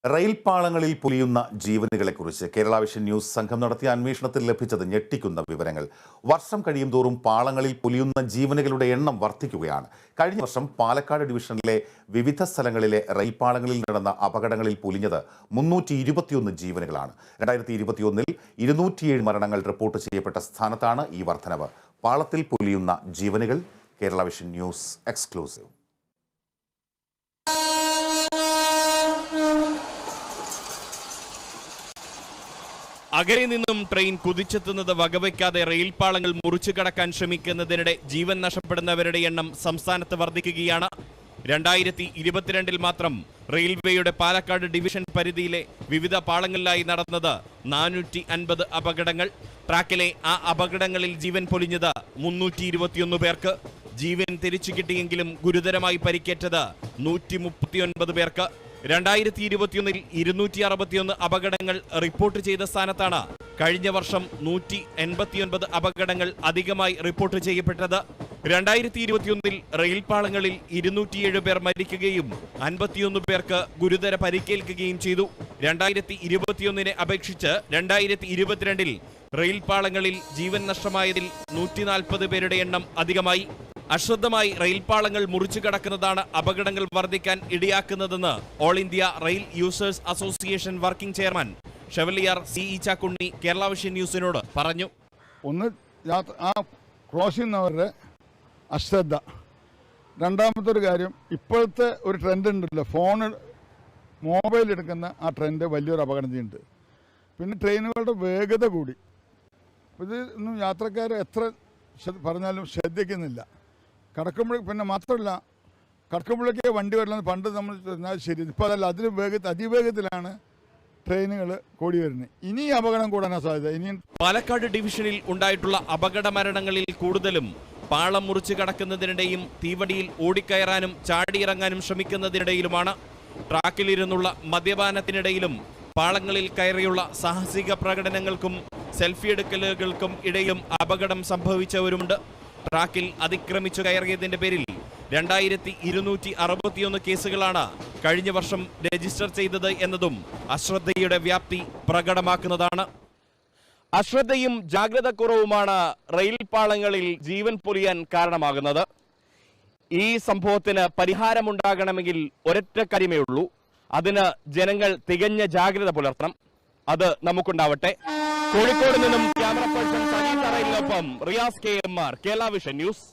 Rail പാളങ്ങളിൽ പൊലിയുന്ന ജീവനുകളെക്കുറിച്ച് Kerala vision news സംഘം നടത്തിയ അന്വേഷണത്തിൽ ലഭിച്ചത് ഞെട്ടിക്കുന്ന വിവരങ്ങൾ. വർഷം കഴിയുന്തോറും പാളങ്ങളിൽ പൊലിയുന്ന ജീവനുകളുടെ എണ്ണം വർദ്ധിക്കുകയാണ്. കഴിഞ്ഞ വർഷം പാലക്കാട് ഡിവിഷനിലെ വിവിധ സ്ഥലങ്ങളിലെ റെയിൽ പാളങ്ങളിൽ നടന്ന അപകടങ്ങളിൽ പൊലിഞ്ഞത് 321 ജീവനുകളാണ്. 2021 207 മരണങ്ങൾ റിപ്പോർട്ട് ചെയ്യപ്പെട്ട സ്ഥാനത്താണ് ഈ വർധനവ്. പാളത്തിൽ പൊലിയുന്ന ജീവനുകൾ. Kerala vision news exclusive. അകലെ നിന്നും ട്രെയിൻ കുതിച്ചെത്തുന്നത് വകവയ്ക്കാതെ റെയിൽ പാളങ്ങൾ മുറിച്ചു കടക്കാൻ ശ്രമിക്കുന്നതിനിടെ ജീവൻ നഷ്ടപ്പെടുന്നവരുടെ എണ്ണം സംസ്ഥാനത്ത് വർദ്ധിക്കുകയാണ്. 2022 മാത്രം റെയിൽവേയുടെ പാലക്കാട് ഡിവിഷൻ പരിധിയിലെ വിവിധ പാളങ്ങളിലായി നടന്നത് 450 അപകടങ്ങൾ. ട്രാക്കിലെ ആ അപകടങ്ങളിൽ ജീവൻ പൊലിഞ്ഞത് 321 പേർക്ക്. ജീവൻ തിരിച്ചു കിട്ടിയെങ്കിലും ഗുരുതരമായി പരിക്കേറ്റത് 139 പേർക്ക്. 2021 261 അപകടങ്ങൾ റിപ്പോർട്ട് ചെയ്ത സ്ഥാനത്താണ് കഴിഞ്ഞ വർഷം 189 അപകടങ്ങൾ അധികമായി റിപ്പോർട്ട് ചെയ്യപ്പെട്ടത്. 2021 റെയിൽ പാളങ്ങളിൽ 207 പേർ മരിക്കുകയും 51 പേർക്ക് ഗുരുതര പരിക്കേൽക്കുകയും ചെയ്തു. 2021 അപേക്ഷിച്ച് 2022 റെയിൽ പാളങ്ങളിൽ ജീവൻ നഷ്ടമായതിൽ 140 പേരുടെ എണ്ണം അധികമായി. അശ്രദ്ധമായി റെയിൽ പാളങ്ങൾ മുറിച്ചു കടക്കുന്നതാണ് അപകടങ്ങൾ വർദ്ധിക്കാൻ ഇടയാക്കുന്നതെന്ന് all India rail users association working chairman Chevalier CE Chakkunni Kerala vision ന്യൂസിനോട് പറഞ്ഞു. ഒന്ന്, ആ ക്രോസ് ചെയ്യുന്നവരുടെ അശ്രദ്ധ. രണ്ടാമത്തെ ഒരു കാര്യം, ഇപ്പോഴത്തെ ഒരു ട്രെൻഡ് ഉണ്ടല്ലോ, മൊബൈൽ എടുക്കുന്ന ആ ട്രെൻഡ് വലിയൊരു അപകടം ചെയ്യുന്നുണ്ട്. പിന്നെ ട്രെയിനുകളുടെ വേഗത കൂടി. ഇത് ഒന്നും യാത്രക്കാർ എത്ര പറഞ്ഞാലും ശ്രദ്ധിക്കുന്നില്ല. പിന്നെ മാത്രമല്ല, കടക്കുമ്പോഴേക്കേ വണ്ടി വരണമെന്ന് പണ്ട് നമ്മൾ പറഞ്ഞാൽ ശരി. ഇപ്പോൾ അതല്ല, അതിവേഗത്തിലാണ് ട്രെയിനുകൾ കൂടി വരുന്നത്. ഇനി അപകടം കൂടാനാണ് സാധ്യത. ഇനി പാലക്കാട് ഡിവിഷനിൽ ഉണ്ടായിട്ടുള്ള അപകട മരണങ്ങളിൽ കൂടുതലും പാളം മുറിച്ചു കടക്കുന്നതിനിടെയും തീവണ്ടിയിൽ ഓടിക്കയറാനും ചാടിയിറങ്ങാനും ശ്രമിക്കുന്നതിനിടയിലുമാണ്. ട്രാക്കിലിരുന്നുള്ള മദ്യപാനത്തിനിടയിലും പാളങ്ങളിൽ കയറിയുള്ള സാഹസിക പ്രകടനങ്ങൾക്കും സെൽഫി എടുക്കലുകൾക്കും ഇടയിലും അപകടം സംഭവിച്ചവരുമുണ്ട്. ട്രാക്കിൽ അതിക്രമിച്ചു കയറിയതിന്റെ പേരിൽ 2261 കേസുകളാണ് കഴിഞ്ഞ വർഷം രജിസ്റ്റർ ചെയ്തത് എന്നതും അശ്രദ്ധയുടെ വ്യാപ്തി പ്രകടമാക്കുന്നതാണ്. അശ്രദ്ധയും ജാഗ്രതക്കുറവുമാണ് റെയിൽ പാളങ്ങളിൽ ജീവൻ പൊലിയാൻ കാരണമാകുന്നത്. ഈ സംഭവത്തിന് പരിഹാരമുണ്ടാകണമെങ്കിൽ ഒരൊറ്റ കാര്യമേ ഉള്ളൂ. അതിന് ജനങ്ങൾ തികഞ്ഞ ജാഗ്രത പുലർത്തണം. അത് നമുക്കുണ്ടാവട്ടെ. കോഴിക്കോട് നിന്നും ക്യാമറ പേഴ്സൺ സനീത് അറയിലിനൊപ്പം Riyas KMR, Kerala vision news.